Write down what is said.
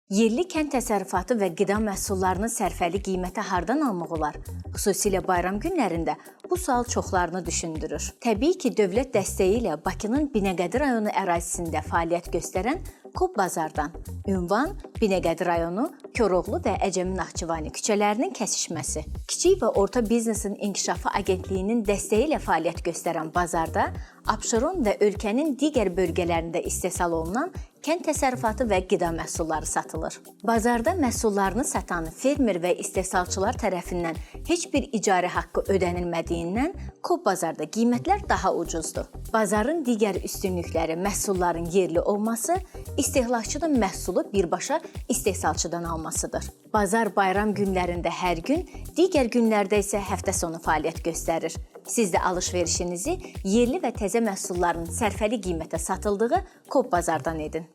Yerli kənd təsərrüfatı və qida məhsullarının sərfəli qiyməti hardan almaq olar? Xüsusilə bayram günlərində bu sual çoxlarını düşündürür. Təbii ki, dövlət dəstəyi ilə Bakının Binəqədi rayonu ərazisində fəaliyyət göstərən Coop Bazardan. Ünvan Binəqədi rayonu, Koroğlu və Əcəmi Naxçıvani küçələrinin kəsişməsi. Kiçik və orta biznesin inkişafı agentliyinin dəstəyi ilə fəaliyyət göstərən bazarda Abşeron və ölkənin digər bölgələrində istehsal olunan kənd təsərrüfatı və qida məhsulları satılır. Bazarda məhsullarını satan fermer və istehsalçılar tərəfindən heç bir icarə haqqı ödənilmədiyindən Coop Bazarda qiymətlər daha ucuzdur. Bazarın digər üstünlükləri məhsulların yerli olması, istehlakçının məhsulu birbaşa istehsalçıdan almasıdır. Bazar bayram günlərində hər gün, digər günlərdə isə həftə sonu fəaliyyət göstərir. Siz də alış-verişinizi yerli və təzə məhsulların sərfəli qiymətə satıldığı Coop Bazardan edin.